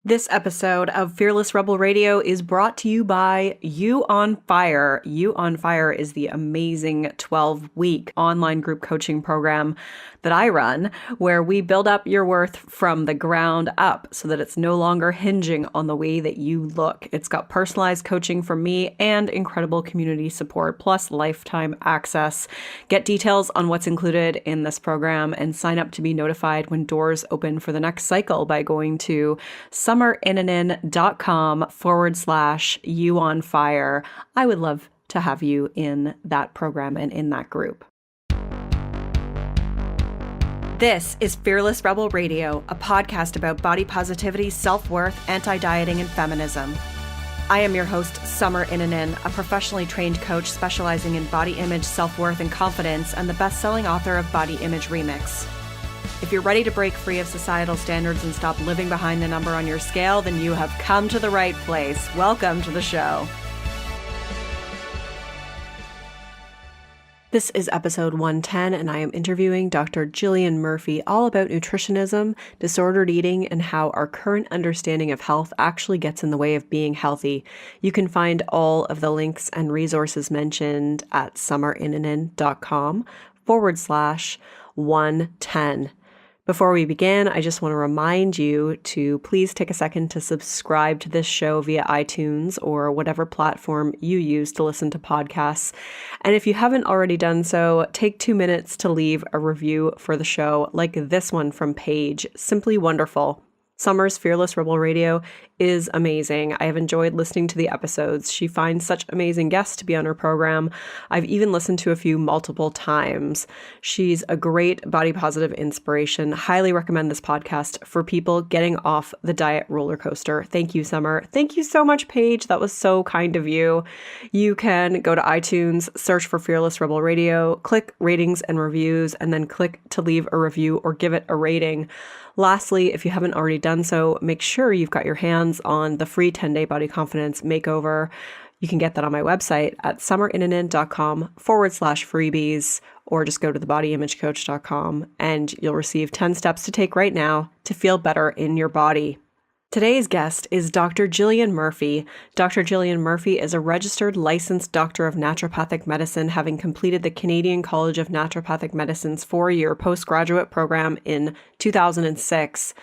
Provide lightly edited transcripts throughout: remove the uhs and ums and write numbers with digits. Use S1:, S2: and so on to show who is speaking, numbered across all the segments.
S1: This episode of Fearless Rebel Radio is brought to you by You on Fire. You on Fire is the amazing 12-week online group coaching program that I run, where we build up your worth from the ground up so that it's no longer hinging on the way that you look. It's got personalized coaching from me and incredible community support, plus lifetime access. Get details on what's included in this program and sign up to be notified when doors open for the next cycle by going to summerinanen.com/you on fire. I would love to have you in that program and in that group. This is Fearless Rebel Radio, a podcast about body positivity, self-worth, anti-dieting, and feminism. I am your host, Summer Inanen, a professionally trained coach specializing in body image, self-worth, and confidence, and the best-selling author of Body Image Remix. If you're ready to break free of societal standards and stop living behind the number on your scale, then you have come to the right place. Welcome to the show. This is episode 110, and I am interviewing Dr. Jillian Murphy all about nutritionism, disordered eating, and how our current understanding of health actually gets in the way of being healthy. You can find all of the links and resources mentioned at summerinanen.com/110. Before we begin, I just want to remind you to please take a second to subscribe to this show via iTunes or whatever platform you use to listen to podcasts. And if you haven't already done so, take 2 minutes to leave a review for the show, like this one from Paige. Simply wonderful. Summer's Fearless Rebel Radio is amazing. I have enjoyed listening to the episodes. She finds such amazing guests to be on her program. I've even listened to a few multiple times. She's a great body positive inspiration. Highly recommend this podcast for people getting off the diet roller coaster. Thank you, Summer. Thank you so much, Paige. That was so kind of you. You can go to iTunes, search for Fearless Rebel Radio, click ratings and reviews, and then click to leave a review or give it a rating. Lastly, if you haven't already done so, make sure you've got your hands on the free 10-day body confidence makeover. You can get that on my website at summerinanen.com/freebies, or just go to thebodyimagecoach.com and you'll receive 10 steps to take right now to feel better in your body. Today's guest is Dr. Jillian Murphy. Dr. Jillian Murphy is a registered licensed doctor of naturopathic medicine, having completed the Canadian College of Naturopathic Medicine's 4-year postgraduate program in 2006.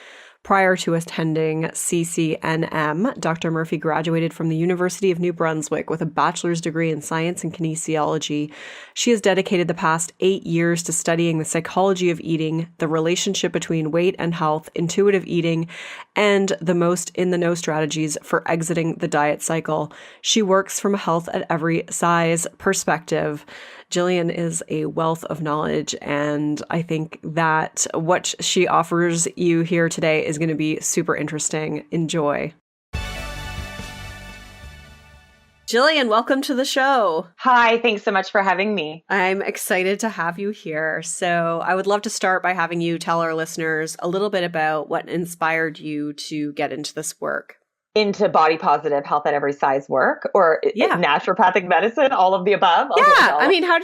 S1: Prior to attending CCNM, Dr. Murphy graduated from the University of New Brunswick with a bachelor's degree in science and kinesiology. She has dedicated the past 8 years to studying the psychology of eating, the relationship between weight and health, intuitive eating, and the most in-the-know strategies for exiting the diet cycle. She works from a health at every size perspective. Jillian is a wealth of knowledge, and I think that what she offers you here today is going to be super interesting. Enjoy. Jillian, welcome to the show.
S2: Hi, thanks so much for having me.
S1: I'm excited to have you here. So I would love to start by having you tell our listeners a little bit about what inspired you to get into this work.
S2: Into body positive health at every size work, or naturopathic medicine, all of the above.
S1: I mean, how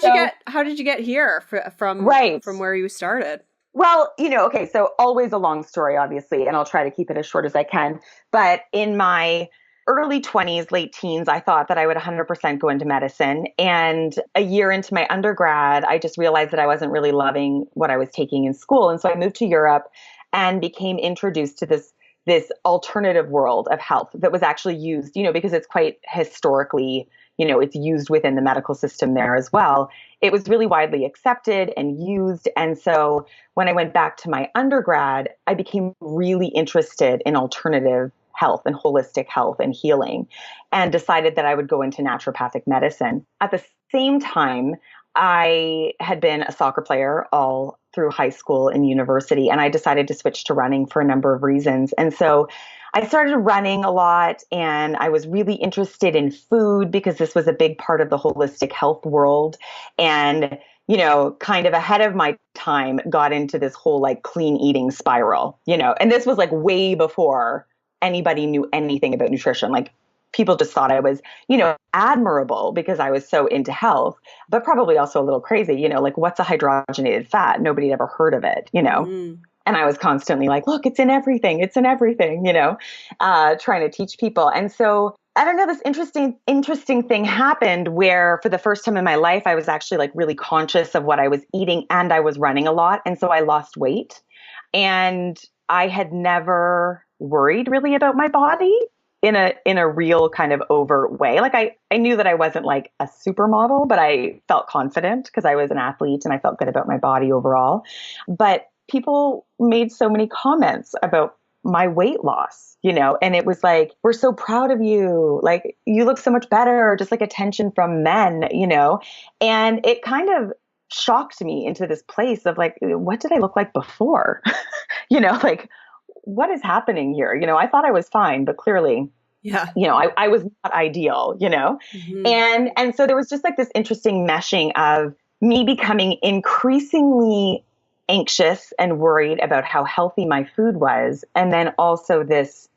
S1: did you get here from where you started?
S2: Well, okay, so always a long story, obviously, and I'll try to keep it as short as I can. But in my early 20s, late teens, I thought that I would 100% go into medicine. And a year into my undergrad, I just realized that I wasn't really loving what I was taking in school. And so I moved to Europe and became introduced to this alternative world of health that was actually used, because it's quite historically, it's used within the medical system there as well. It was really widely accepted and used. And so when I went back to my undergrad, I became really interested in alternative health and holistic health and healing, and decided that I would go into naturopathic medicine. At the same time, I had been a soccer player all through high school and university, and I decided to switch to running for a number of reasons. And so I started running a lot, and I was really interested in food because this was a big part of the holistic health world. And, kind of ahead of my time, got into this whole clean eating spiral, and this was way before anybody knew anything about nutrition. People just thought I was, admirable because I was so into health, but probably also a little crazy, what's a hydrogenated fat? Nobody had ever heard of it, And I was constantly like, look, it's in everything. It's in everything, trying to teach people. And so I don't know, this interesting thing happened where for the first time in my life, I was actually like really conscious of what I was eating, and I was running a lot. And so I lost weight, and I had never worried really about my body in a real kind of overt way. Like I knew that I wasn't like a supermodel, but I felt confident because I was an athlete and I felt good about my body overall. But people made so many comments about my weight loss, and it was like, we're so proud of you. Like, you look so much better, just like attention from men, and it kind of shocked me into this place of like, what did I look like before? Like, what is happening here? I thought I was fine, but clearly,
S1: Yeah.
S2: I was not ideal,
S1: Mm-hmm.
S2: and so there was just like this interesting meshing of me becoming increasingly anxious and worried about how healthy my food was. And then also this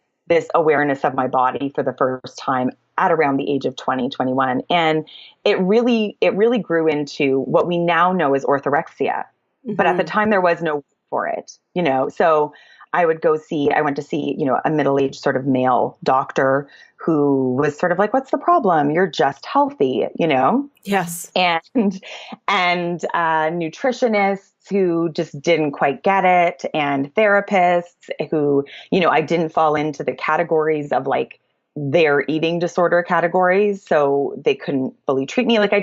S2: awareness of my body for the first time at around the age of 20, 21. And it really grew into what we now know as orthorexia. Mm-hmm. But at the time there was no word for it, so I went to see, a middle-aged sort of male doctor who was sort of like, what's the problem? You're just healthy,
S1: Yes.
S2: And nutritionists who just didn't quite get it, and therapists who, I didn't fall into the categories of like their eating disorder categories. So they couldn't fully treat me. Like I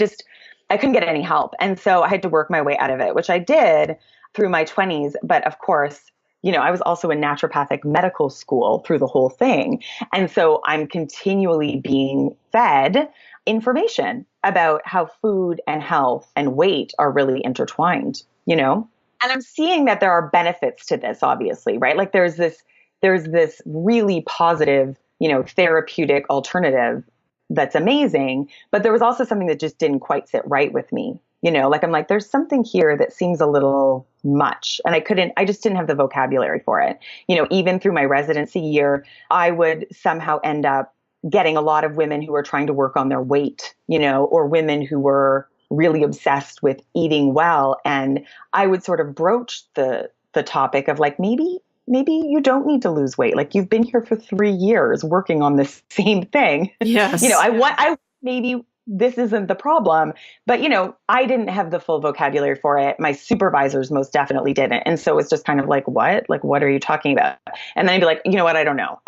S2: couldn't get any help. And so I had to work my way out of it, which I did through my 20s. But of course, I was also in naturopathic medical school through the whole thing. And so I'm continually being fed information about how food and health and weight are really intertwined, And I'm seeing that there are benefits to this, obviously, right? Like there's this really positive, therapeutic alternative that's amazing. But there was also something that just didn't quite sit right with me. Like I'm like, there's something here that seems a little much. And I just didn't have the vocabulary for it. Even through my residency year, I would somehow end up getting a lot of women who were trying to work on their weight, or women who were really obsessed with eating well. And I would sort of broach the topic of like, maybe you don't need to lose weight. Like, you've been here for 3 years working on this same thing.
S1: Yes.
S2: I maybe this isn't the problem, but I didn't have the full vocabulary for it. My supervisors most definitely didn't. And so it's just kind of like, what are you talking about? And then I'd be like, you know what? I don't know.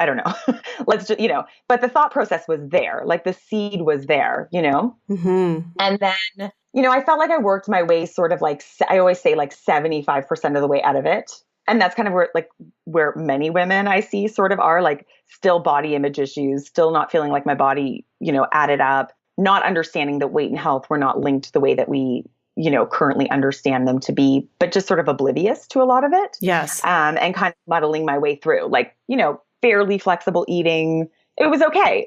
S2: Let's just, but the thought process was there. Like the seed was there,
S1: Mm-hmm.
S2: And then, I felt like I worked my way sort of like, I always say like 75% of the way out of it. And that's kind of where many women I see sort of are, like, still body image issues, still not feeling like my body, added up, not understanding that weight and health were not linked the way that we, currently understand them to be, but just sort of oblivious to a lot of it.
S1: Yes.
S2: And kind of muddling my way through, like, fairly flexible eating. It was okay.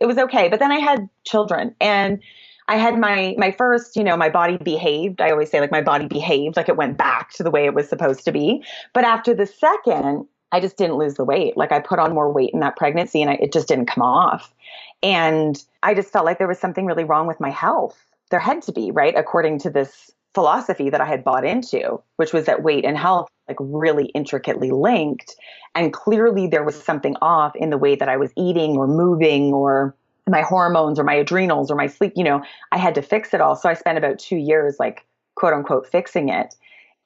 S2: But then I had children, and I had my first, my body behaved. I always say like my body behaved, like it went back to the way it was supposed to be. But after the second, I just didn't lose the weight. Like I put on more weight in that pregnancy, and it just didn't come off. And I just felt like there was something really wrong with my health. There had to be, right? According to this philosophy that I had bought into, which was that weight and health like really intricately linked. And clearly there was something off in the way that I was eating or moving, or my hormones or my adrenals or my sleep. I had to fix it all. So I spent about 2 years, like, quote unquote, fixing it,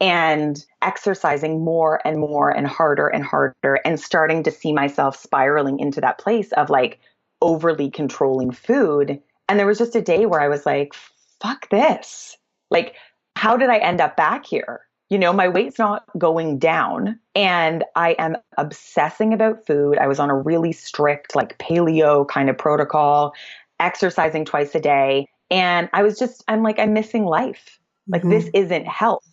S2: and exercising more and more and harder and starting to see myself spiraling into that place of like overly controlling food. And there was just a day where I was like, fuck this. Like, how did I end up back here? My weight's not going down, and I am obsessing about food. I was on a really strict, like, paleo kind of protocol, exercising twice a day. And I'm like, I'm missing life. Like, this isn't health,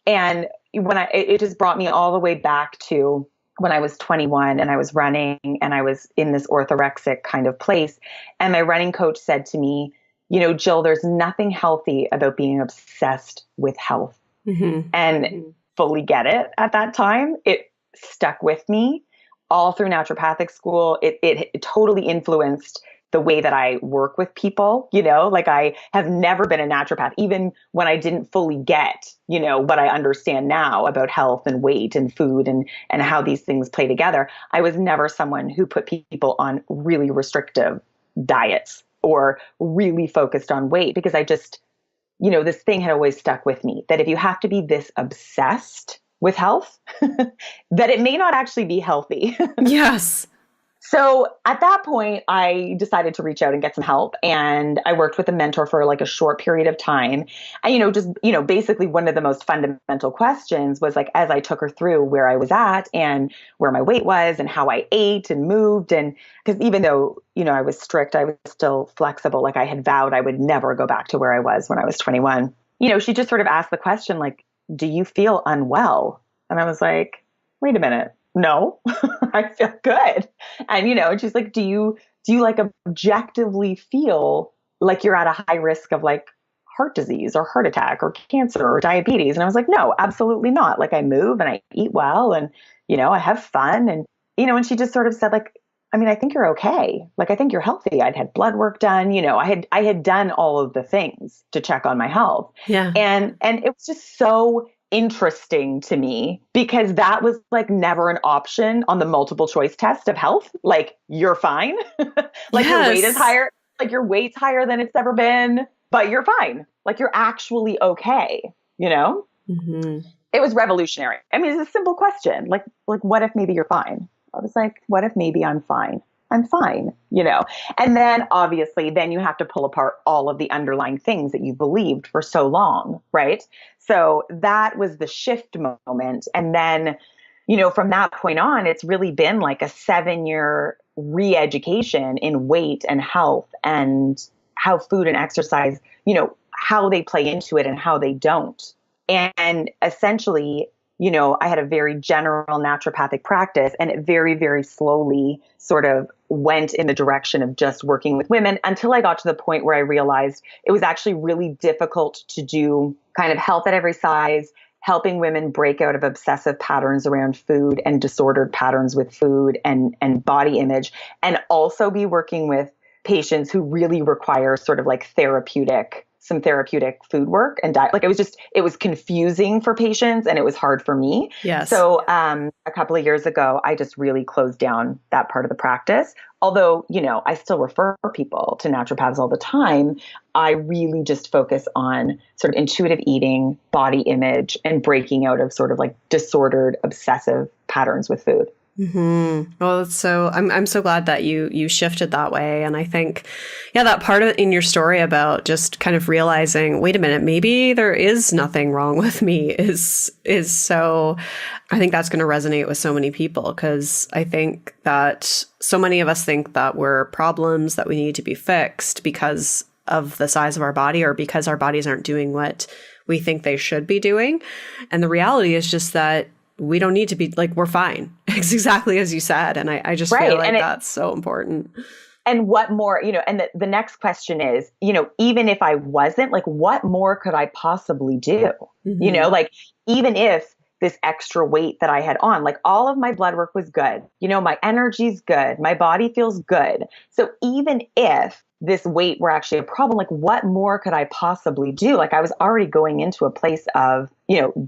S2: And it just brought me all the way back to when I was 21 and I was running and I was in this orthorexic kind of place. And my running coach said to me, Jill, there's nothing healthy about being obsessed with health. Mm-hmm. And fully get it at that time. It stuck with me all through naturopathic school. It totally influenced the way that I work with people, like I have never been a naturopath, even when I didn't fully get, what I understand now about health and weight and food and how these things play together. I was never someone who put people on really restrictive diets or really focused on weight, because I just, this thing had always stuck with me that if you have to be this obsessed with health, that it may not actually be healthy.
S1: Yes.
S2: So at that point, I decided to reach out and get some help. And I worked with a mentor for like a short period of time. And, basically one of the most fundamental questions was like, as I took her through where I was at and where my weight was and how I ate and moved. And because even though, I was strict, I was still flexible. Like I had vowed I would never go back to where I was when I was 21. She just sort of asked the question, like, do you feel unwell? And I was like, wait a minute. No, I feel good. And, she's like, do you like objectively feel like you're at a high risk of like heart disease or heart attack or cancer or diabetes? And I was like, no, absolutely not. Like I move and I eat well and, I have fun. And, and she just sort of said like, I think you're okay. Like, I think you're healthy. I'd had blood work done. I had done all of the things to check on my health.
S1: Yeah.
S2: And it was just so interesting to me because that was like never an option on the multiple choice test of health. Like, you're fine. Like your weight is higher. Like your weight's higher than it's ever been, but you're fine. Like you're actually okay.
S1: Mm-hmm.
S2: It was revolutionary. It's a simple question. Like what if maybe you're fine? I was like, what if maybe I'm fine? I'm fine, And then obviously, then you have to pull apart all of the underlying things that you've believed for so long, right? So that was the shift moment. And then, from that point on, it's really been like a 7-year re-education in weight and health and how food and exercise, how they play into it and how they don't. And essentially, I had a very general naturopathic practice, and it very, very slowly sort of went in the direction of just working with women until I got to the point where I realized it was actually really difficult to do kind of health at every size, helping women break out of obsessive patterns around food and disordered patterns with food and body image, and also be working with patients who really require sort of like some therapeutic food work and diet. Like it was confusing for patients and it was hard for me.
S1: Yes.
S2: So a couple of years ago, I just really closed down that part of the practice. Although, I still refer people to naturopaths all the time. I really just focus on sort of intuitive eating, body image, and breaking out of sort of like disordered, obsessive patterns with food.
S1: Mm-hmm. Well, so I'm so glad that you shifted that way. And I think, that part of in your story about just kind of realizing, wait a minute, maybe there is nothing wrong with me is so, I think that's going to resonate with so many people, because I think that so many of us think that we're problems that we need to be fixed because of the size of our body or because our bodies aren't doing what we think they should be doing. And the reality is just that we don't need to be like, we're fine. It's exactly as you said. And I just feel like that's so important.
S2: And what more, and the next question is, even if I wasn't, like, what more could I possibly do?
S1: Mm-hmm.
S2: Like, even if this extra weight that I had on, like all of my blood work was good, my energy's good, my body feels good. So even if this weight were actually a problem, like what more could I possibly do? Like I was already going into a place of,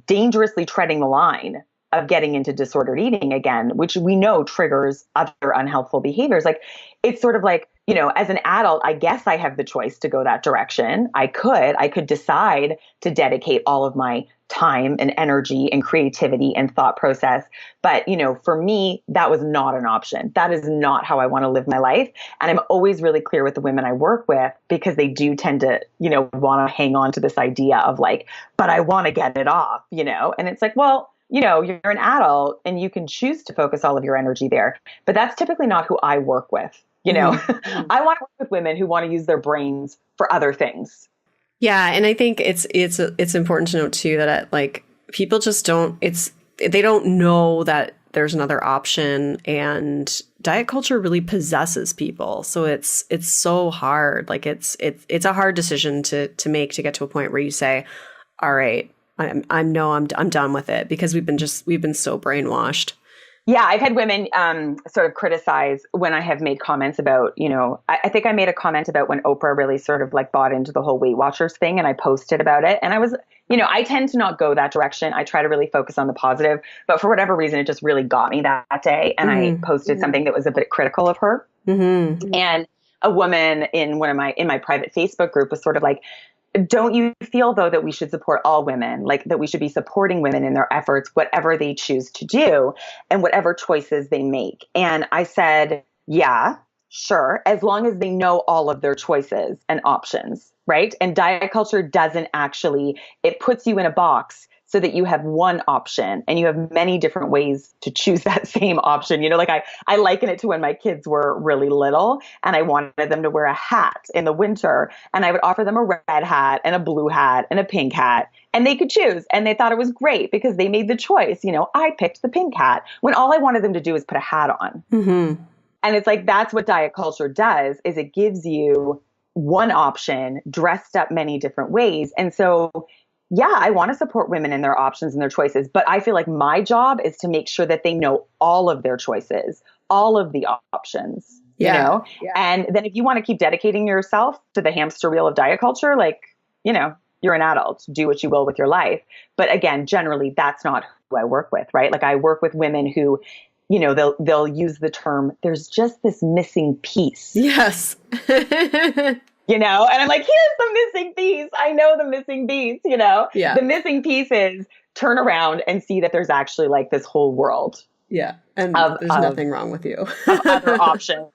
S2: dangerously treading the line of getting into disordered eating again, which we know triggers other unhealthful behaviors. Like it's sort of like, as an adult, I guess I have the choice to go that direction. I could decide to dedicate all of my time and energy and creativity and thought process. But, for me, that was not an option. That is not how I want to live my life. And I'm always really clear with the women I work with, because they do tend to, want to hang on to this idea of like, but I want to get it off, and it's like, well, you're an adult and you can choose to focus all of your energy there, but that's typically not who I work with.
S1: Mm-hmm.
S2: I want to work with women who want to use their brains for other things.
S1: Yeah. And I think it's important to note too that like people just they don't know that there's another option, and diet culture really possesses people. So it's so hard. Like it's a hard decision to make, to get to a point where you say, all right, I'm done with it, because we've been so brainwashed.
S2: Yeah, I've had women sort of criticize when I have made comments about, I think I made a comment about when Oprah really sort of like bought into the whole Weight Watchers thing, and I posted about it. And I was, I tend to not go that direction. I try to really focus on the positive, but for whatever reason, it just really got me that day. And I posted something that was a bit critical of her. And a woman in in my private Facebook group was sort of like, don't you feel, though, that we should support all women, like that we should be supporting women in their efforts, whatever they choose to do and whatever choices they make? And I said, yeah, sure, as long as they know all of their choices and options, right? And diet culture doesn't actually, it puts you in a box so that you have one option and you have many different ways to choose that same option. Like I liken it to when my kids were really little and I wanted them to wear a hat in the winter, and I would offer them a red hat and a blue hat and a pink hat, and they could choose. And they thought it was great because they made the choice. I picked the pink hat when all I wanted them to do is put a hat on. And it's like, that's what diet culture does, is it gives you one option dressed up many different ways. And so yeah, I want to support women in their options and their choices, but I feel like my job is to make sure that they know all of their choices, all of the options, Yeah. And then if you want to keep dedicating yourself to the hamster wheel of diet culture, like, you're an adult, do what you will with your life. But again, generally, that's not who I work with, right? Like I work with women who, they'll use the term, there's just this missing piece.
S1: Yes.
S2: And I'm like, here's the missing piece. I know the missing piece,
S1: Yeah.
S2: The missing piece is turn around and see that there's actually like this whole world.
S1: Yeah. And there's nothing wrong with you.
S2: Of other options.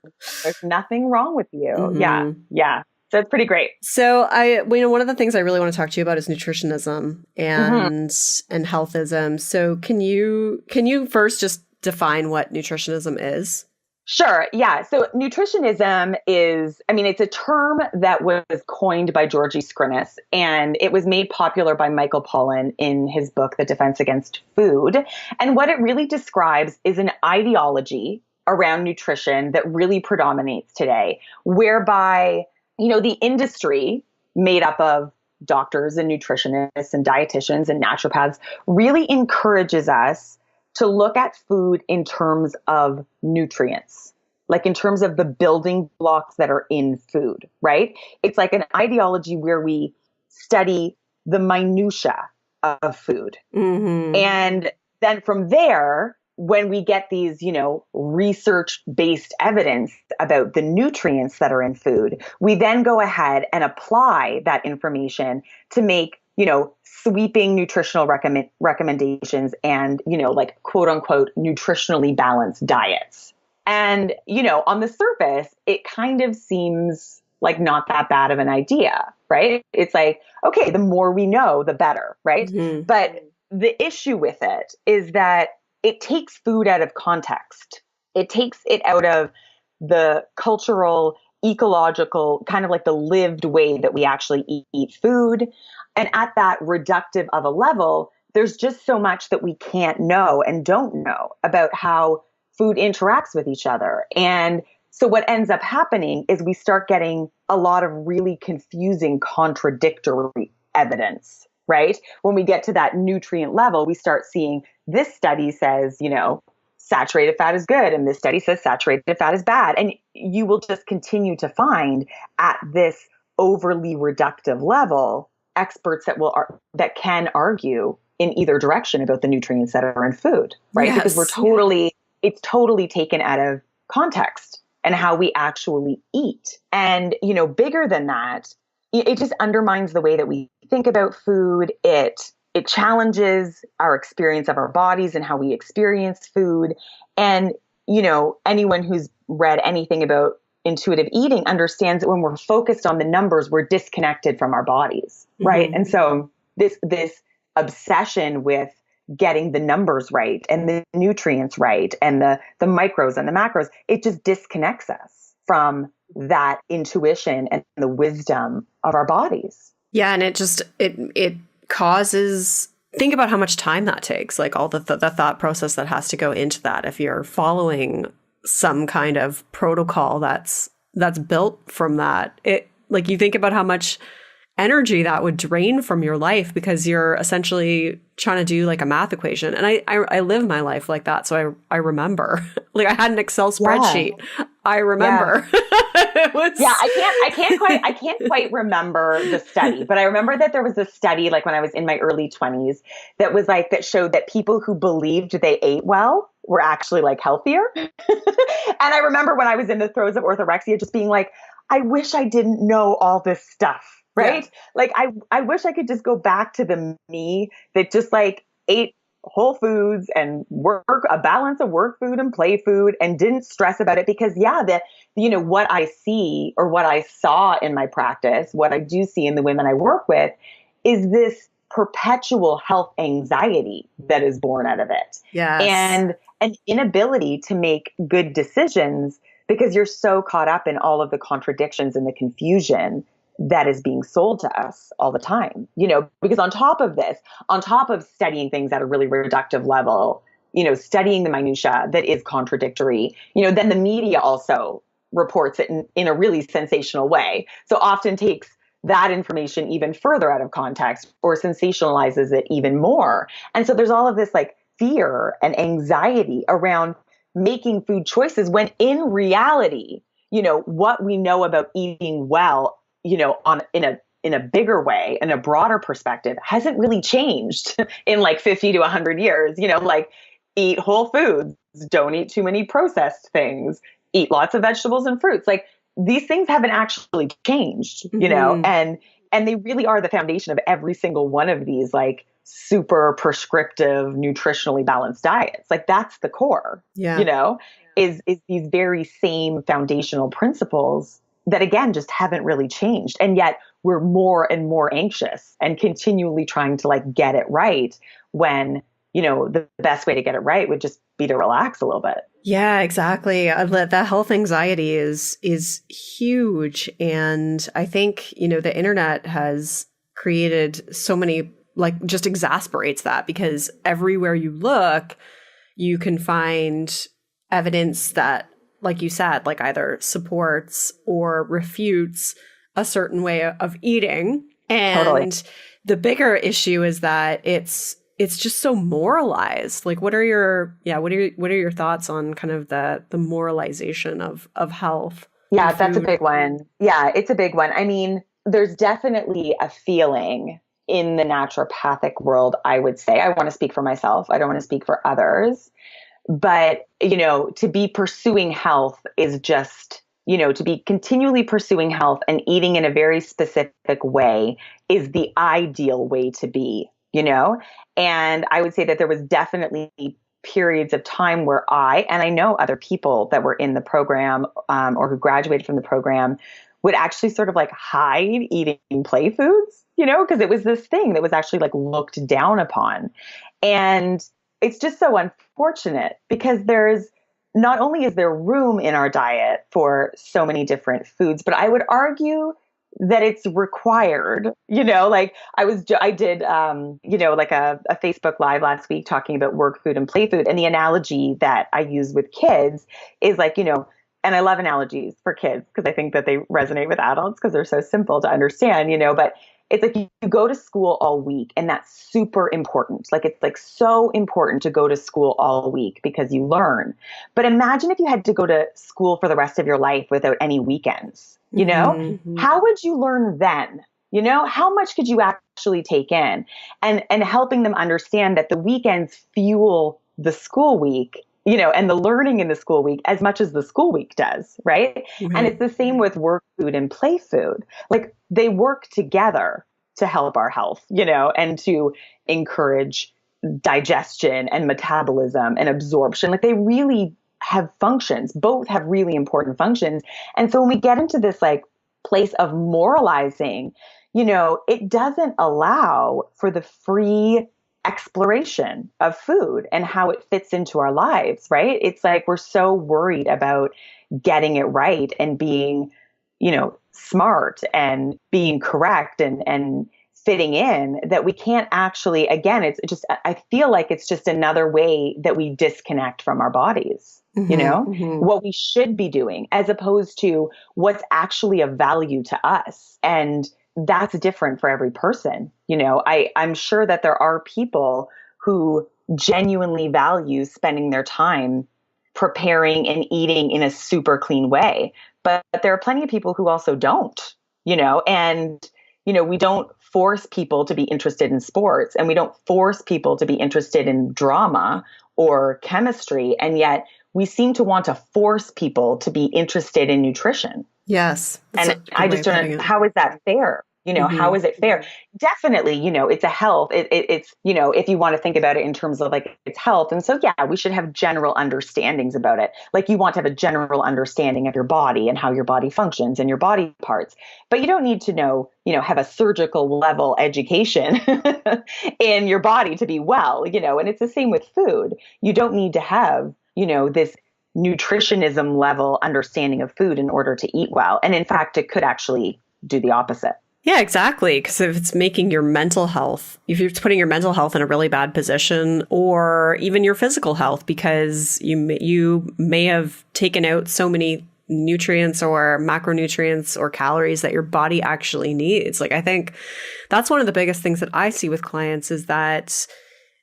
S2: There's nothing wrong with you. Yeah. So it's pretty great.
S1: So one of the things I really want to talk to you about is nutritionism and healthism. So can you first just define what nutritionism is?
S2: Sure. Yeah. So nutritionism is, it's a term that was coined by Georgie Scrinis, and it was made popular by Michael Pollan in his book, The Defense Against Food. And what it really describes is an ideology around nutrition that really predominates today, whereby, the industry made up of doctors and nutritionists and dietitians and naturopaths really encourages us to look at food in terms of nutrients, like in terms of the building blocks that are in food, right? It's like an ideology where we study the minutia of food. And then from there, when we get these, research-based evidence about the nutrients that are in food, we then go ahead and apply that information to make sweeping nutritional recommendations and, like quote unquote, nutritionally balanced diets. And, on the surface, it kind of seems like not that bad of an idea, right? It's like, okay, the more we know, the better, right? But the issue with it is that it takes food out of context. It takes it out of the cultural, ecological, kind of like the lived way that we actually eat food. And at that reductive of a level, there's just so much that we can't know and don't know about how food interacts with each other. And so what ends up happening is we start getting a lot of really confusing, contradictory evidence, right? When we get to that nutrient level, we start seeing this study says, saturated fat is good, and this study says saturated fat is bad. And you will just continue to find at this overly reductive level experts that can argue in either direction about the nutrients that are in food, right?
S1: Yes.
S2: Because it's totally taken out of context and how we actually eat. And, bigger than that, it just undermines the way that we think about food. It challenges our experience of our bodies and how we experience food. And, anyone who's read anything about intuitive eating understands that when we're focused on the numbers, we're disconnected from our bodies, right? And so this obsession with getting the numbers right and the nutrients right and the micros and the macros, it just disconnects us from that intuition and the wisdom of our bodies.
S1: Yeah, and it causes, think about how much time that takes, like all the thought process that has to go into that. If you're following some kind of protocol that's built from that, it, like, you think about how much energy that would drain from your life because you're essentially trying to do like a math equation. And I live my life like that. So I remember like I had an Excel
S2: Yeah.
S1: spreadsheet. I
S2: Yeah.
S1: remember. It
S2: Yeah,
S1: was
S2: I can't quite remember the study, but I remember that there was a study like when I was in my early 20s that was like that showed that people who believed they ate well were actually like healthier. And I remember when I was in the throes of orthorexia just being like, I wish I didn't know all this stuff,
S1: yeah.
S2: right? Like I wish I could just go back to the me that just like ate whole foods and work a balance of work food and play food and didn't stress about it because yeah, that what I see or what I saw in my practice, what I do see in the women I work with is this perpetual health anxiety that is born out of it.
S1: Yes.
S2: And an inability to make good decisions because you're so caught up in all of the contradictions and the confusion that is being sold to us all the time, because on top of this, on top of studying things at a really reductive level, studying the minutia that is contradictory, then the media also reports it in a really sensational way. So often takes that information even further out of context or sensationalizes it even more. And so there's all of this like fear and anxiety around making food choices when in reality, what we know about eating well, in a bigger way, in a broader perspective, hasn't really changed in like 50 to 100 years. Like eat whole foods, don't eat too many processed things, eat lots of vegetables and fruits. Like these things haven't actually changed,
S1: Mm-hmm.
S2: and they really are the foundation of every single one of these like super prescriptive, nutritionally balanced diets. Like that's the core,
S1: Yeah.
S2: is these very same foundational principles that again just haven't really changed. And yet we're more and more anxious and continually trying to like get it right when, the best way to get it right would just be to relax a little bit.
S1: Yeah, exactly. That health anxiety is huge, and I think the internet has created so many like just exasperates that because everywhere you look, you can find evidence that, like you said, like either supports or refutes a certain way of eating,
S2: Totally.
S1: and the bigger issue is that it's just so moralized. Like what are your thoughts on kind of the moralization of health and
S2: Yeah, that's a
S1: food?
S2: big one. Yeah, it's a big one. I mean, there's definitely a feeling in the naturopathic world, I would say. I want to speak for myself. I don't want to speak for others. But, to be pursuing health is just, to be continually pursuing health and eating in a very specific way is the ideal way to be. And I would say that there was definitely periods of time where and I know other people that were in the program or who graduated from the program would actually sort of like hide eating play foods, because it was this thing that was actually like looked down upon. And it's just so unfortunate because there's not only is there room in our diet for so many different foods, but I would argue that it's required, like I did, like a Facebook live last week talking about work food and play food. And the analogy that I use with kids is like, and I love analogies for kids because I think that they resonate with adults because they're so simple to understand, but it's like you go to school all week and that's super important. Like it's like so important to go to school all week because you learn. But imagine if you had to go to school for the rest of your life without any weekends,
S1: Hmm.
S2: how would you learn then? How much could you actually take in? And helping them understand that the weekends fuel the school week, and the learning in the school week as much as the school week does, right? And
S1: Right.
S2: it's the same with work food and play food. Like they work together to help our health, and to encourage digestion and metabolism and absorption. Like they really have functions, both have really important functions. And so when we get into this like place of moralizing, it doesn't allow for the free exploration of food and how it fits into our lives, right? It's like we're so worried about getting it right and being, smart and being correct and fitting in that we can't actually, again, it's just, I feel like it's just another way that we disconnect from our bodies,
S1: Hmm.
S2: what we should be doing as opposed to what's actually of value to us. And that's different for every person. I'm sure that there are people who genuinely value spending their time preparing and eating in a super clean way. But there are plenty of people who also don't, and, we don't force people to be interested in sports, and we don't force people to be interested in drama or chemistry. And yet we seem to want to force people to be interested in nutrition.
S1: Yes.
S2: And I just don't know, how is that fair? How is it fair? Definitely, it's a health. It's, if you want to think about it in terms of like it's health. And so, yeah, we should have general understandings about it. Like you want to have a general understanding of your body and how your body functions and your body parts. But you don't need to know, have a surgical level education in your body to be well, and it's the same with food. You don't need to have, this nutritionism level understanding of food in order to eat well. And in fact, it could actually do the opposite.
S1: Yeah, exactly. Because if it's making your mental health, if you're putting your mental health in a really bad position, or even your physical health, because you may have taken out so many nutrients or macronutrients or calories that your body actually needs. Like, I think that's one of the biggest things that I see with clients is that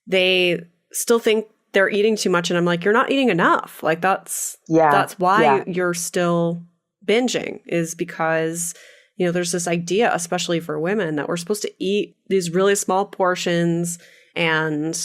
S1: they still think they're eating too much. And I'm like, you're not eating enough. Like that's why you're still binging, is because there's this idea, especially for women, that we're supposed to eat these really small portions and,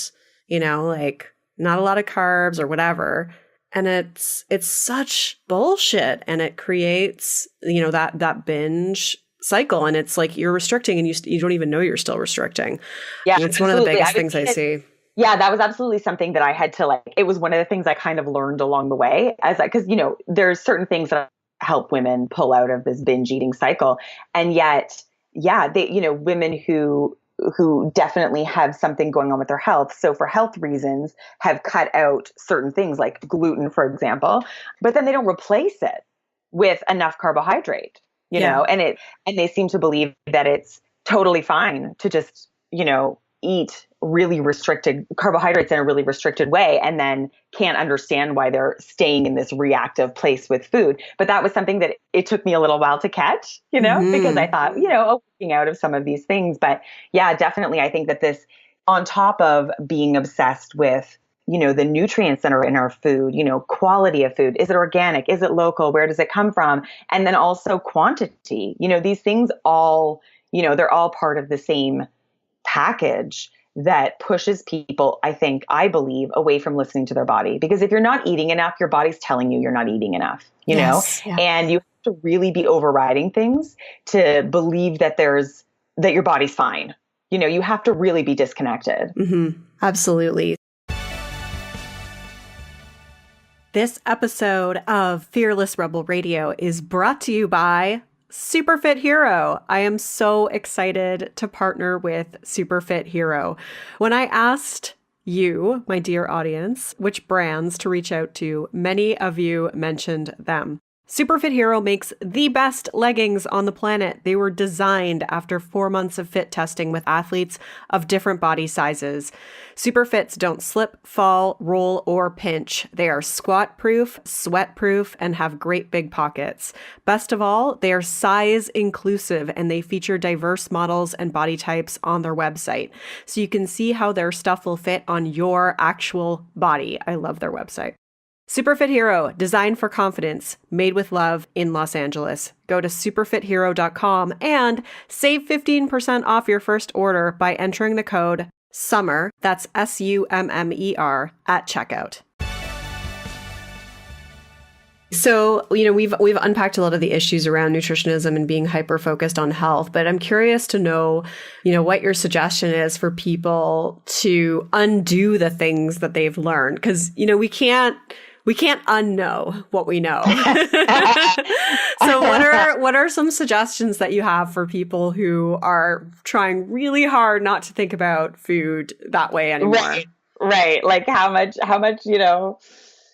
S1: like not a lot of carbs or whatever. And it's such bullshit. And it creates, that binge cycle. And it's like you're restricting and you don't even know you're still restricting.
S2: Yeah,
S1: and it's one of the biggest things I see.
S2: Yeah, that was absolutely something that I had to it was one of the things I kind of learned along the way because, there's certain things that help women pull out of this binge eating cycle. And yet, they, women who definitely have something going on with their health. So for health reasons have cut out certain things like gluten, for example, but then they don't replace it with enough carbohydrate, and they seem to believe that it's totally fine to just, eat really restricted carbohydrates in a really restricted way and then can't understand why they're staying in this reactive place with food. But that was something that it took me a little while to catch, because I thought, working out of some of these things. But yeah, definitely. I think that this, on top of being obsessed with, the nutrients that are in our food, quality of food, is it organic? Is it local? Where does it come from? And then also quantity, these things all, they're all part of the same package that pushes people, I believe, away from listening to their body. Because if you're not eating enough, your body's telling you you're not eating enough,
S1: Yes. Yeah.
S2: And you have to really be overriding things to believe that your body's fine. You have to really be disconnected.
S1: Mm-hmm. Absolutely. This episode of Fearless Rebel Radio is brought to you by Superfit Hero. I am so excited to partner with Superfit Hero. When I asked you, my dear audience, which brands to reach out to, many of you mentioned them. Superfit Hero makes the best leggings on the planet. They were designed after 4 months of fit testing with athletes of different body sizes. Superfits don't slip, fall, roll, or pinch. They are squat proof, sweat proof, and have great big pockets. Best of all, they are size inclusive and they feature diverse models and body types on their website. So you can see how their stuff will fit on your actual body. I love their website. Superfit Hero, designed for confidence, made with love in Los Angeles. Go to superfithero.com and save 15% off your first order by entering the code SUMMER, that's SUMMER, at checkout. So, we've unpacked a lot of the issues around nutritionism and being hyper-focused on health, but I'm curious to know, what your suggestion is for people to undo the things that they've learned. Because, we can't unknow what we know. So what are some suggestions that you have for people who are trying really hard not to think about food that way anymore?
S2: Right. Like how much,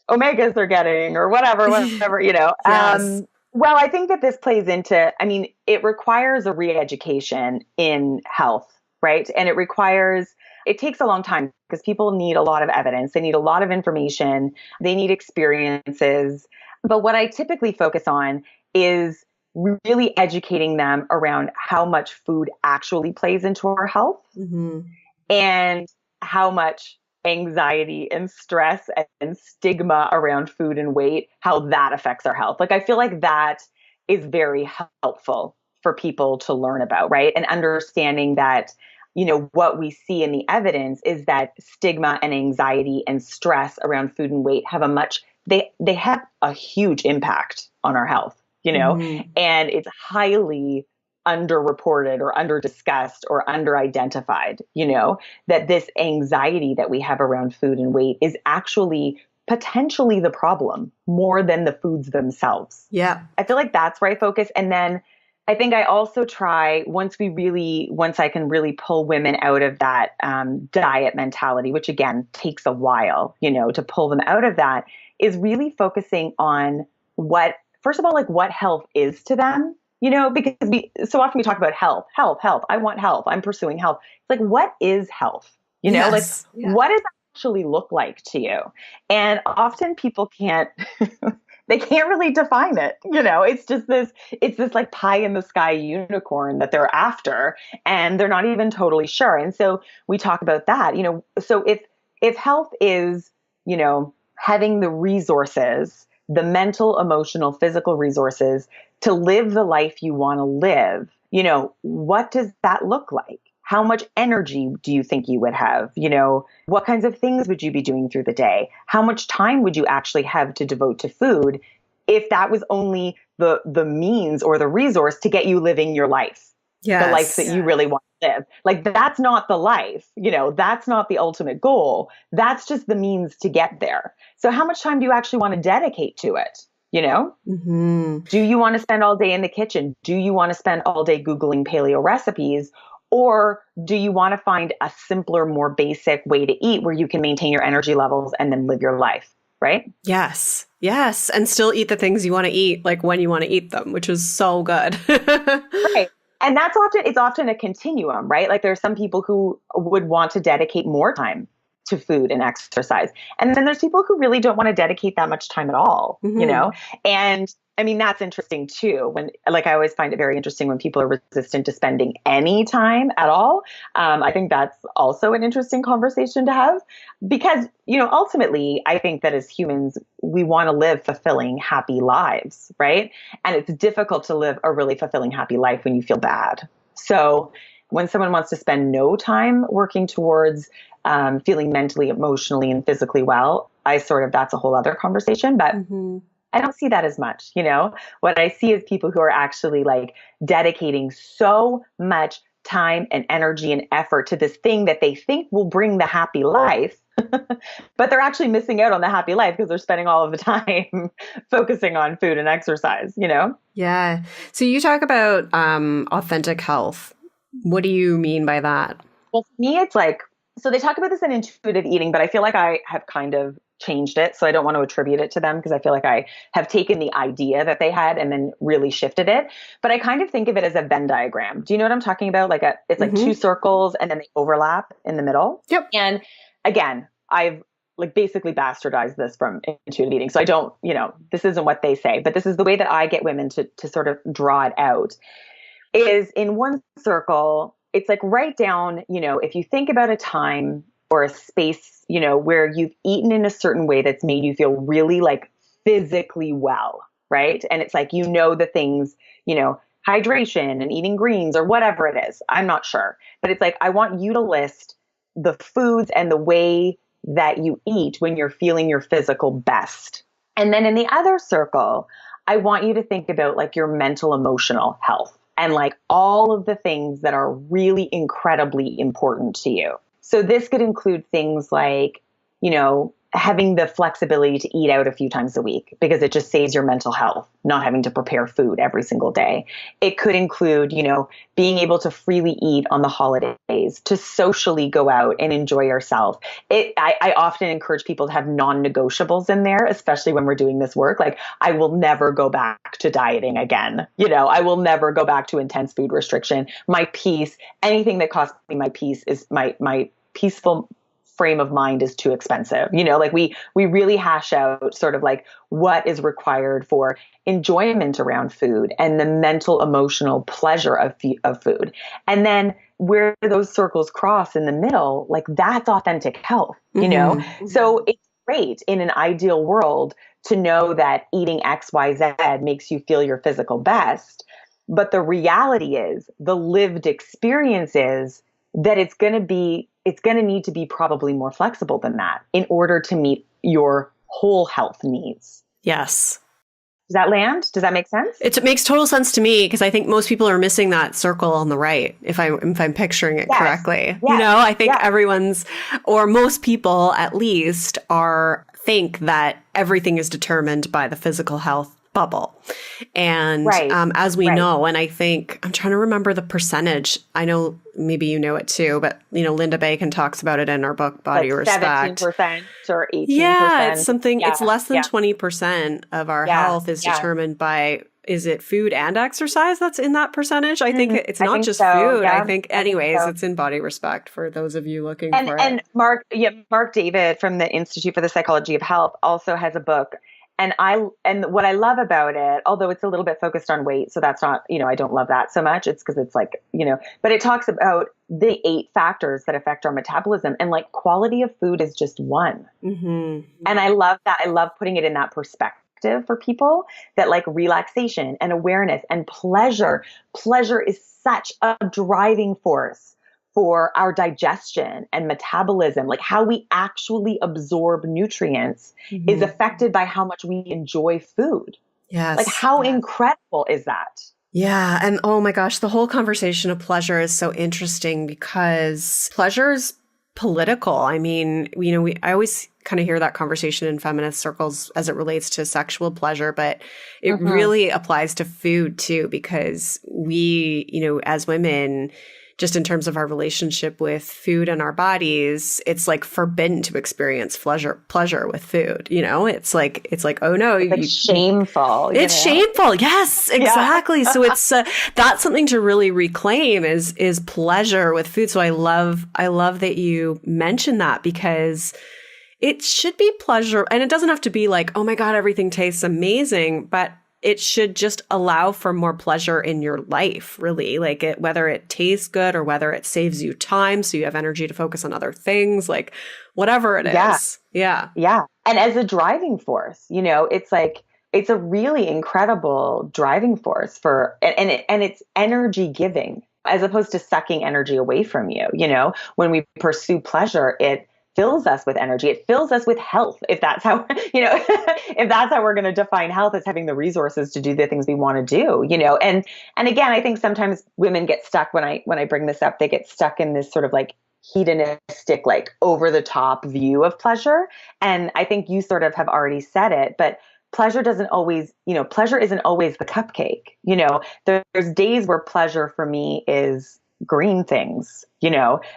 S2: omegas they're getting or whatever,
S1: Yes.
S2: Well, I think that this plays into, it requires a re-education in health, right? And it takes a long time because people need a lot of evidence. They need a lot of information. They need experiences. But what I typically focus on is really educating them around how much food actually plays into our health and how much anxiety and stress and stigma around food and weight, how that affects our health. Like, I feel like that is very helpful for people to learn about, right? And understanding that, what we see in the evidence is that stigma and anxiety and stress around food and weight have they have a huge impact on our health, and it's highly underreported or under discussed or under identified, that this anxiety that we have around food and weight is actually potentially the problem more than the foods themselves.
S1: Yeah.
S2: I feel like that's where I focus. And then I think I also try, once I can really pull women out of that diet mentality, which again takes a while, to pull them out of that, is really focusing on first of all, like what health is to them, because so often we talk about health. I want health. I'm pursuing health. It's like, what is health?
S1: Yes.
S2: What does it actually look like to you? And often people can't, they can't really define it. It's this like pie in the sky unicorn that they're after, and they're not even totally sure. And so we talk about that, so if health is, having the resources, the mental, emotional, physical resources to live the life you want to live, what does that look like? How much energy do you think you would have? What kinds of things would you be doing through the day? How much time would you actually have to devote to food if that was only the means or the resource to get you living your life?
S1: Yes.
S2: The life that you really want to live. Like, that's not the life, that's not the ultimate goal. That's just the means to get there. So how much time do you actually want to dedicate to it? Do you want to spend all day in the kitchen? Do you want to spend all day Googling paleo recipes? Or do you want to find a simpler, more basic way to eat where you can maintain your energy levels and then live your life? Right?
S1: Yes. Yes. And still eat the things you want to eat, like when you want to eat them, which is so good.
S2: Right. And it's often a continuum, right? Like, there are some people who would want to dedicate more time to food and exercise. And then there's people who really don't want to dedicate that much time at all, And I mean, that's interesting too. I always find it very interesting when people are resistant to spending any time at all. I think that's also an interesting conversation to have because, ultimately, I think that as humans, we want to live fulfilling, happy lives, right? And it's difficult to live a really fulfilling, happy life when you feel bad. So when someone wants to spend no time working towards feeling mentally, emotionally, and physically well, that's a whole other conversation. But I don't see that as much. What I see is people who are actually like dedicating so much time and energy and effort to this thing that they think will bring the happy life, but they're actually missing out on the happy life because they're spending all of the time focusing on food and exercise,
S1: Yeah. So you talk about authentic health. What do you mean by that?
S2: Well, for me, it's like, so they talk about this in intuitive eating, but I feel like I have kind of changed it. So I don't want to attribute it to them because I feel like I have taken the idea that they had and then really shifted it. But I kind of think of it as a Venn diagram. Do you know what I'm talking about? It's like two circles and then they overlap in the middle.
S1: Yep.
S2: And again, I've basically bastardized this from intuitive eating. So I don't, this isn't what they say, but this is the way that I get women to sort of draw it out. Is in one circle, it's like write down, if you think about a time or a space, where you've eaten in a certain way that's made you feel really like physically well, right? And it's like, the things, hydration and eating greens or whatever it is. I'm not sure. But it's like, I want you to list the foods and the way that you eat when you're feeling your physical best. And then in the other circle, I want you to think about like your mental, emotional health and like all of the things that are really incredibly important to you. So this could include things like, having the flexibility to eat out a few times a week because it just saves your mental health, not having to prepare food every single day. It could include, being able to freely eat on the holidays, to socially go out and enjoy yourself. I often encourage people to have non-negotiables in there, especially when we're doing this work. Like, I will never go back to dieting again. I will never go back to intense food restriction. My peace, anything that costs me my peace is my peaceful frame of mind is too expensive. Like we really hash out sort of like what is required for enjoyment around food and the mental, emotional pleasure of food. And then where those circles cross in the middle, like that's authentic health, So it's great in an ideal world to know that eating X, Y, Z makes you feel your physical best. But the reality is, the lived experience is that it's going to need to be probably more flexible than that in order to meet your whole health needs.
S1: Yes.
S2: Does that land? Does that make sense?
S1: It makes total sense to me, because I think most people are missing that circle on the right, if I'm picturing it correctly.
S2: Yes.
S1: I think everyone's, or most people at least, think that everything is determined by the physical health bubble. And as we know, and I think, I'm trying to remember the percentage. I know maybe you know it too, but Linda Bacon talks about it in her book, Body Respect.
S2: 17% or 18%.
S1: Yeah, it's something, it's less than 20% of our health is determined by, is it food and exercise that's in that percentage? I think it's not just food. I think anyways, it's in Body Respect for those of you looking for it.
S2: And Mark David from the Institute for the Psychology of Health also has a book. And what I love about it, although it's a little bit focused on weight, so that's not, I don't love that so much. It's because it's like, but it talks about the 8 factors that affect our metabolism, and like quality of food is just one.
S1: Mm-hmm.
S2: And I love that. I love putting it in that perspective for people, that like relaxation and awareness and pleasure is such a driving force for our digestion and metabolism. Like how we actually absorb nutrients is affected by how much we enjoy food.
S1: Yes.
S2: Like how incredible is that?
S1: Yeah. And oh my gosh, the whole conversation of pleasure is so interesting, because pleasure is political. I mean, I always kind of hear that conversation in feminist circles as it relates to sexual pleasure, but it really applies to food too, because we, as women, just in terms of our relationship with food and our bodies, it's like forbidden to experience pleasure with food. It's like, oh no,
S2: it's shameful.
S1: It's shameful. Yes, exactly. Yeah. So it's that's something to really reclaim is pleasure with food. So I love that you mentioned that, because it should be pleasure, and it doesn't have to be like, oh my God, everything tastes amazing, but it should just allow for more pleasure in your life, really. Like whether it tastes good or whether it saves you time so you have energy to focus on other things, like whatever it is. Yeah.
S2: Yeah. And as a driving force, it's like, it's a really incredible driving force and it's energy giving as opposed to sucking energy away from you. When we pursue pleasure, it fills us with energy. It fills us with health. If that's how, if that's how we're going to define health, as having the resources to do the things we want to do, and again, I think sometimes women get stuck when I bring this up, they get stuck in this sort of like hedonistic, like over the top view of pleasure. And I think you sort of have already said it, but pleasure isn't always the cupcake. There's days where pleasure for me is green things.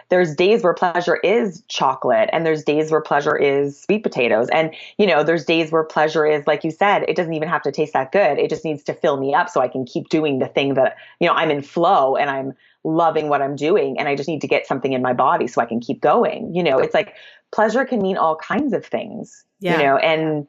S2: There's days where pleasure is chocolate, and there's days where pleasure is sweet potatoes. And, there's days where pleasure is, like you said, it doesn't even have to taste that good. It just needs to fill me up so I can keep doing the thing that, I'm in flow and I'm loving what I'm doing. And I just need to get something in my body so I can keep going. It's like pleasure can mean all kinds of things, and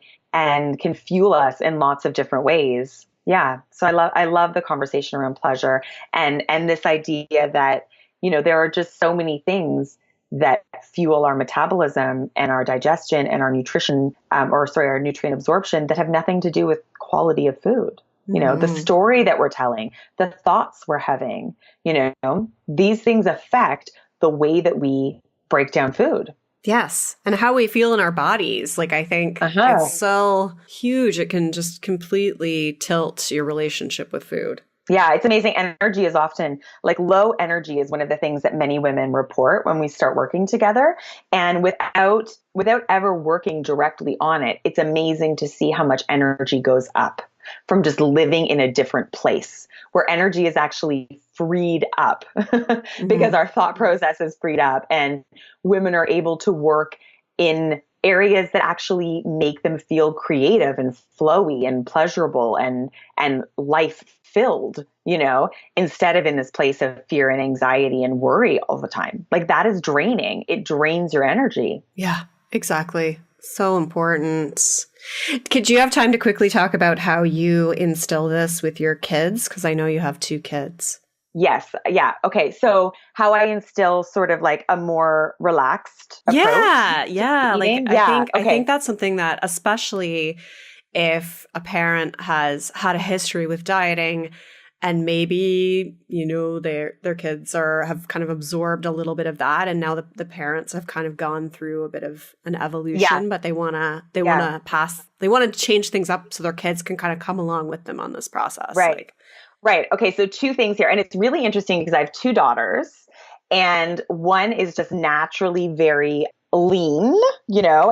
S2: can fuel us in lots of different ways. Yeah. So I love the conversation around pleasure and this idea that, there are just so many things that fuel our metabolism and our digestion and our nutrition, our nutrient absorption, that have nothing to do with quality of food. The story that we're telling, the thoughts we're having, these things affect the way that we break down food.
S1: Yes. And how we feel in our bodies. Like, I think it's so huge. It can just completely tilt your relationship with food.
S2: Yeah, it's amazing. Energy is often like low energy is one of the things that many women report when we start working together. And without ever working directly on it, it's amazing to see how much energy goes up from just living in a different place where energy is actually freed up because our thought process is freed up, and women are able to work in areas that actually make them feel creative and flowy and pleasurable and life filled, instead of in this place of fear and anxiety and worry all the time. Like that is draining. It drains your energy.
S1: Yeah, exactly. So important. Could you have time to quickly talk about how you instill this with your kids? Because I know you have 2 kids.
S2: Yes. Yeah. Okay. So how I instill sort of like a more relaxed approach to
S1: Like
S2: eating. Yeah.
S1: I think
S2: Okay.
S1: that's something that, especially if a parent has had a history with dieting and maybe, their kids have kind of absorbed a little bit of that, and now the parents have kind of gone through a bit of an
S2: Yeah.
S1: evolution, but they want
S2: Yeah.
S1: to change things up so their kids can kind of come along with them on this process.
S2: Right. Right. Okay. So 2 things here. And it's really interesting because I have 2 daughters, and one is just naturally very lean,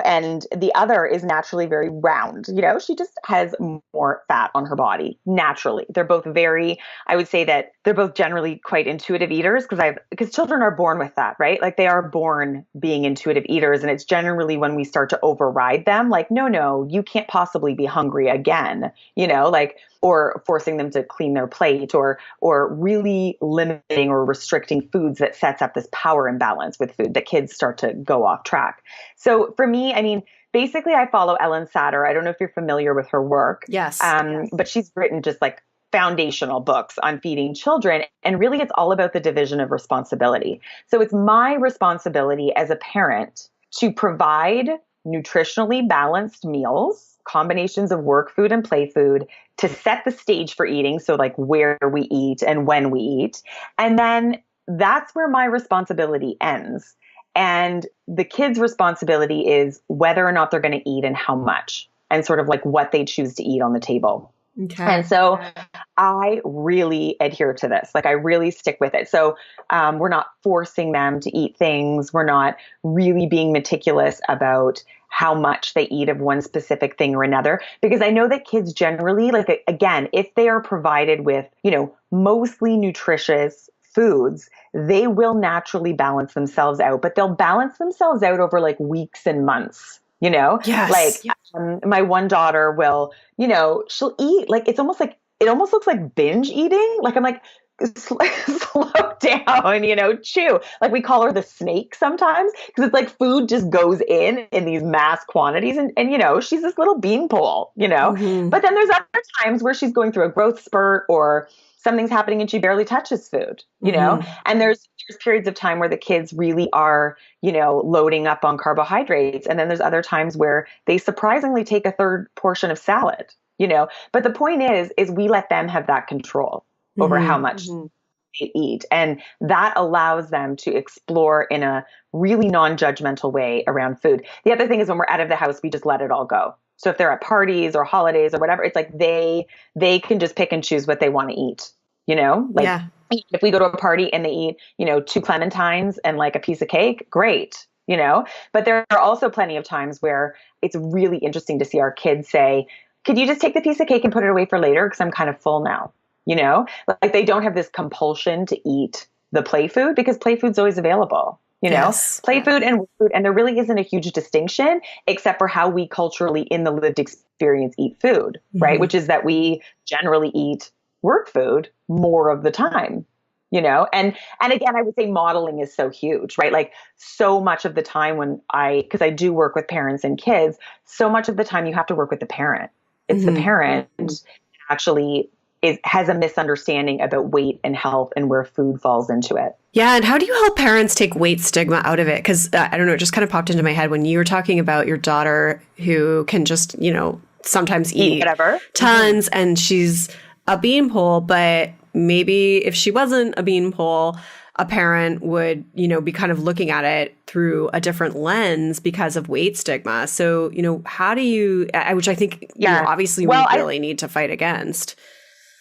S2: and the other is naturally very round. She just has more fat on her body naturally. They're both I would say that they're both generally quite intuitive eaters because children are born with that, right? Like they are born being intuitive eaters. And it's generally when we start to override them, like, no, you can't possibly be hungry again, or forcing them to clean their plate or really limiting or restricting foods that sets up this power imbalance with food that kids start to go off track. So for me, I mean, basically I follow Ellen Satter. I don't know if you're familiar with her work.
S1: Yes.
S2: But she's written just like foundational books on feeding children. And really it's all about the division of responsibility. So it's my responsibility as a parent to provide nutritionally balanced meals, combinations of work food and play food, to set the stage for eating. So like where we eat and when we eat. And then that's where my responsibility ends. And the kids' responsibility is whether or not they're going to eat and how much, and sort of like what they choose to eat on the table.
S1: Okay.
S2: And so I really adhere to this. Like I really stick with it. So we're not forcing them to eat things. We're not really being meticulous about how much they eat of one specific thing or another, because I know that kids generally, like, again, if they are provided with, mostly nutritious foods, they will naturally balance themselves out, but they'll balance themselves out over like weeks and months.
S1: Yes.
S2: My one daughter will, she'll eat like, it almost looks like binge eating. Like I'm like, slow down, chew. Like we call her the snake sometimes because it's like food just goes in these mass quantities. And she's this little beanpole,
S1: Mm-hmm.
S2: But then there's other times where she's going through a growth spurt or something's happening and she barely touches food. And there's periods of time where the kids really are, loading up on carbohydrates. And then there's other times where they surprisingly take a third portion of salad. But the point is we let them have that control over how much they eat. And that allows them to explore in a really non-judgmental way around food. The other thing is when we're out of the house, we just let it all go. So if they're at parties or holidays or whatever, it's like they can just pick and choose what they want to eat, If we go to a party and they eat, 2 clementines and like a piece of cake, great, But there are also plenty of times where it's really interesting to see our kids say, could you just take the piece of cake and put it away for later? Because I'm kind of full now. Like they don't have this compulsion to eat the play food because play food's always available,
S1: Yes.
S2: Play food and work food. And there really isn't a huge distinction except for how we culturally in the lived experience eat food, right? Which is that we generally eat work food more of the time, and again, I would say modeling is so huge, right? Like so much of the time because I do work with parents and kids, so much of the time you have to work with the parent. It's the parent actually has a misunderstanding about weight and health and where food falls into it.
S1: Yeah. And how do you help parents take weight stigma out of it? Because I don't know, it just kind of popped into my head when you were talking about your daughter who can just, sometimes eat
S2: whatever
S1: tons and she's a beanpole, but maybe if she wasn't a beanpole, a parent would, be kind of looking at it through a different lens because of weight stigma. So, how do you, which I think, obviously we really need to fight against.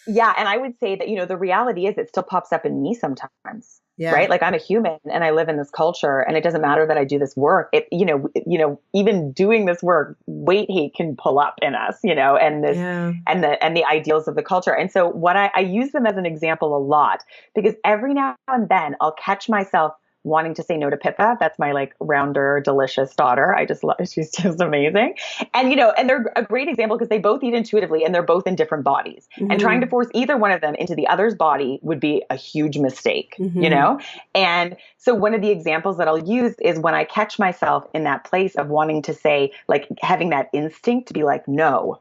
S2: Yeah. And I would say that, the reality is it still pops up in me sometimes, right? Like I'm a human and I live in this culture and it doesn't matter that I do this work. Even doing this work, weight hate can pull up in us, and this, and the ideals of the culture. And so what I use them as an example a lot because every now and then I'll catch myself wanting to say no to Pippa. That's my like rounder, delicious daughter. I just love, she's just amazing. And, and they're a great example because they both eat intuitively and they're both in different bodies. And trying to force either one of them into the other's body would be a huge mistake, And so one of the examples that I'll use is when I catch myself in that place of wanting to say, like having that instinct to be like, no,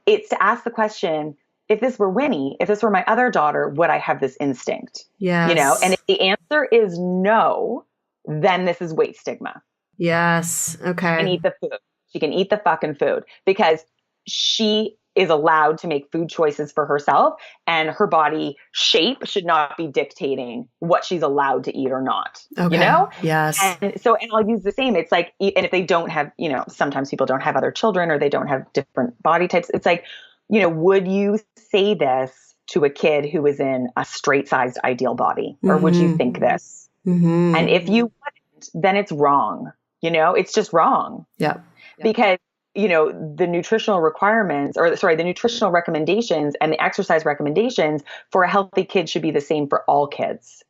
S2: it's to ask the question, if this were Winnie, if this were my other daughter, would I have this instinct?
S1: Yes.
S2: And if the answer is no, then this is weight stigma.
S1: Yes. Okay.
S2: She can eat the food. She can eat the fucking food because she is allowed to make food choices for herself, and her body shape should not be dictating what she's allowed to eat or not.
S1: Okay. Yes.
S2: And I'll use the same. It's like, and if they don't have, sometimes people don't have other children or they don't have different body types. It's like, would you say this to a kid who is in a straight-sized ideal body? Or would you think this? And if you wouldn't, then it's wrong. It's just wrong.
S1: Yeah.
S2: Because, the nutritional requirements, the nutritional recommendations and the exercise recommendations for a healthy kid should be the same for all kids,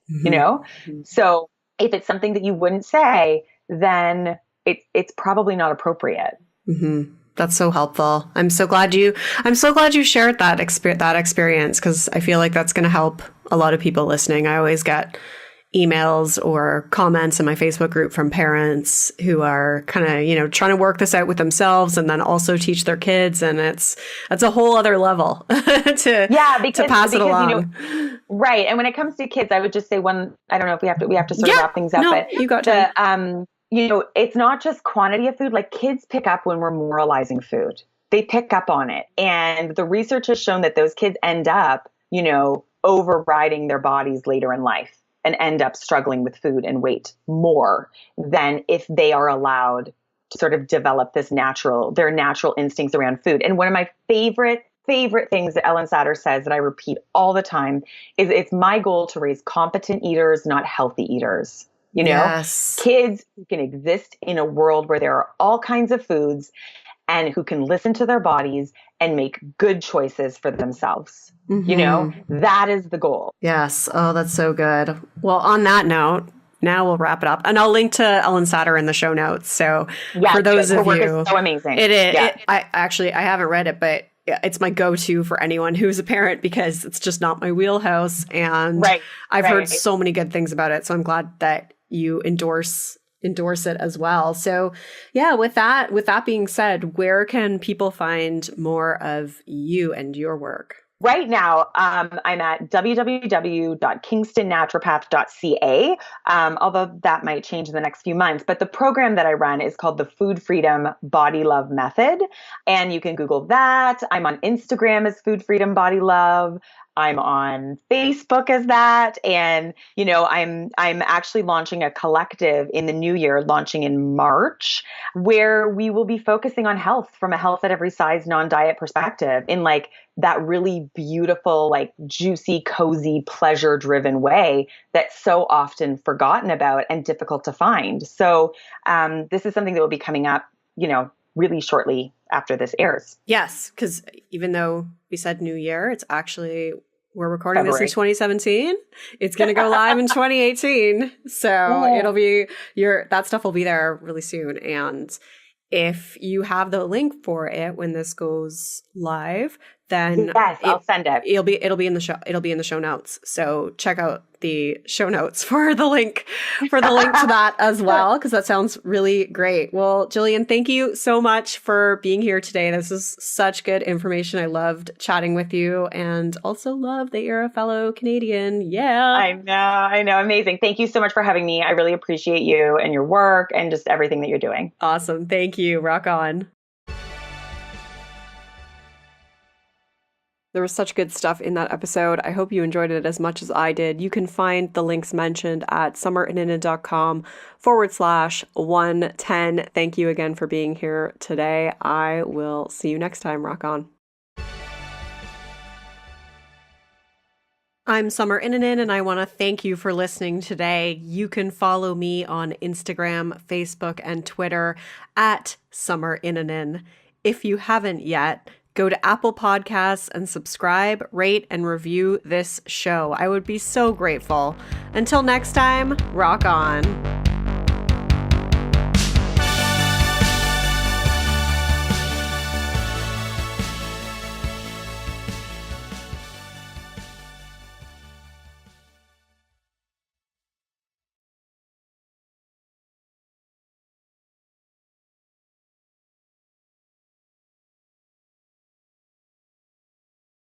S2: So if it's something that you wouldn't say, then it's probably not appropriate.
S1: That's so helpful. I'm so glad you shared that experience, because I feel like that's going to help a lot of people listening. I always get emails or comments in my Facebook group from parents who are kind of, trying to work this out with themselves and then also teach their kids. And it's a whole other level to pass it along.
S2: Right. And when it comes to kids, I would just say I don't know if we have to sort of wrap things up, but
S1: you got to.
S2: It's not just quantity of food. Like kids pick up when we're moralizing food. They pick up on it. And the research has shown that those kids end up, overriding their bodies later in life and end up struggling with food and weight more than if they are allowed to sort of develop their natural instincts around food. And one of my favorite things that Ellen Satter says that I repeat all the time is it's my goal to raise competent eaters, not healthy eaters. Kids who can exist in a world where there are all kinds of foods and who can listen to their bodies and make good choices for themselves. That is the goal.
S1: Yes. Oh, that's so good. Well, on that note, now we'll wrap it up, and I'll link to Ellen Satter in the show notes. So for those of you,
S2: her work is so amazing.
S1: It is. Yeah. I haven't read it, but it's my go-to for anyone who's a parent because it's just not my wheelhouse. And I've heard so many good things about it. So I'm glad that you endorse it as well. So yeah, with that being said, where can people find more of you and your work?
S2: Right now, I'm at www.kingstonnaturopath.ca, although that might change in the next few months. But the program that I run is called the Food Freedom Body Love Method. And you can Google that. I'm on Instagram as Food Freedom Body Love. I'm on Facebook as that. And, I'm actually launching a collective in the new year, launching in March, where we will be focusing on health from a health at every size, non-diet perspective in like that really beautiful, like juicy, cozy, pleasure-driven way that's so often forgotten about and difficult to find. So this is something that will be coming up, really shortly after this airs.
S1: Yes, because even though we said new year, it's actually, we're recording February. This in 2017. It's going to go live in 2018. So it'll be that stuff will be there really soon. And if you have the link for it when this goes live, then
S2: I'll send it.
S1: It'll be in the show. It'll be in the show notes. So check out the show notes for the link to that as well, because that sounds really great. Well, Jillian, thank you so much for being here today. This is such good information. I loved chatting with you, and also love that you're a fellow Canadian. Yeah,
S2: I know, amazing. Thank you so much for having me. I really appreciate you and your work and just everything that you're doing.
S1: Awesome. Thank you. Rock on. There was such good stuff in that episode. I hope you enjoyed it as much as I did. You can find the links mentioned at summerininen.com/110. Thank you again for being here today. I will see you next time. Rock on. I'm Summer Innanen, and I want to thank you for listening today. You can follow me on Instagram, Facebook, and Twitter at Summer Innanen. If you haven't yet, Go to Apple Podcasts and subscribe, rate, and review this show. I would be so grateful. Until next time, rock on.